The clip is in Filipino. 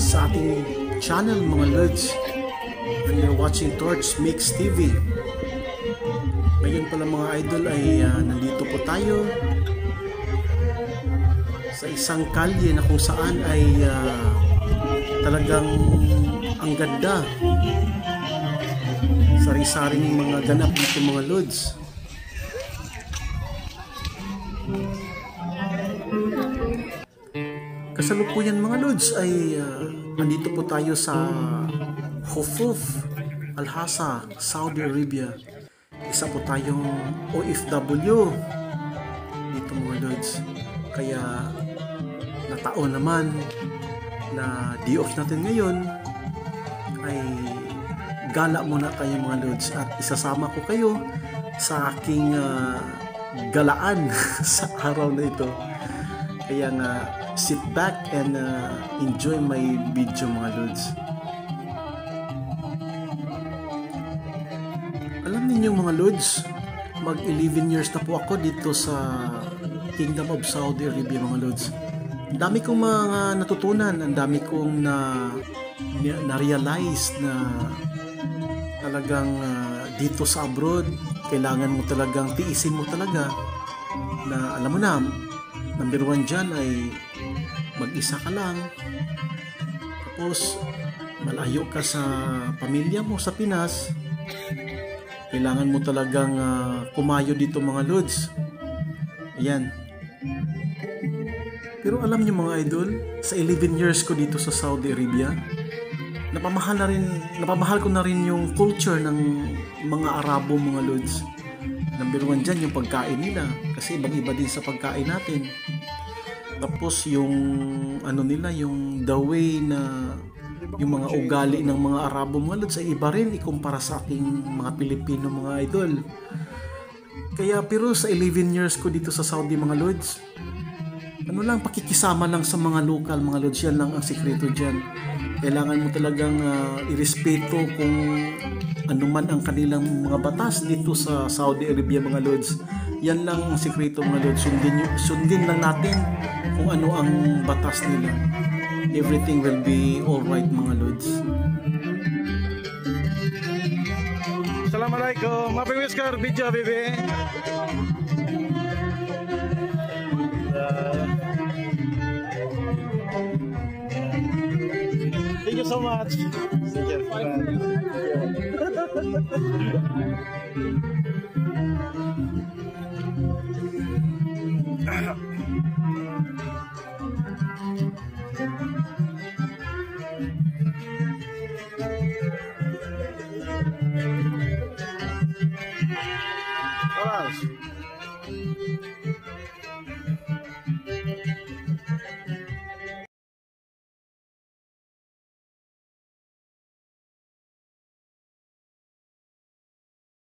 sa ating channel mga Lods, and you're watching Torch Mix TV. Ngayon pala mga idol ay nandito po tayo sa isang kalye na kung saan ay talagang ang ganda, sari-saring mga ganap dito mga Lods. Kasalukuyan mga Lods ay nandito po tayo sa Hufuf, Al-Hasa, Saudi Arabia. Isa po tayong OFW dito mga Lods. Kaya nataon naman na day off natin ngayon ay gala muna tayo mga Lods at isasama ko kayo sa aking galaan sa araw na ito. Kaya nga sit back and enjoy my video mga Lods. Alam niyo mga Lods, mag 11 years na po ako dito sa Kingdom of Saudi Arabia mga Lods. Ang dami kong mga natutunan, ang dami kong na-realize na talagang dito sa abroad kailangan mo talagang tiisin mo talaga na alam mo na, number one dyan ay mag-isa ka lang, tapos malayo ka sa pamilya mo sa Pinas. Kailangan mo talagang kumayo dito mga Lods. Ayan. Pero alam niyo mga idol, sa 11 years ko dito sa Saudi Arabia, napamahal ko na rin yung culture ng mga Arabo mga Lods. Number one dyan yung pagkain nila, kasi ibang iba din sa pagkain natin. Tapos yung ano nila, yung the way na yung mga ugali ng mga Arabo mga Lods ay iba rin ikumpara sa ating mga Pilipino mga idol. Kaya pero sa 11 years ko dito sa Saudi mga Lods, ano lang, pakikisama lang sa mga local mga Lods, yan lang ang sikreto dyan. Kailangan mo talagang irespeto kung ano man ang kanilang mga batas dito sa Saudi Arabia mga Lods. Yan lang ang sikreto mga Lods. Sundin lang natin kung ano ang batas nila. Everything will be alright mga Lods. Assalamualaikum. Happy Whisker Bija Bibi. Thank you so much. Thank you.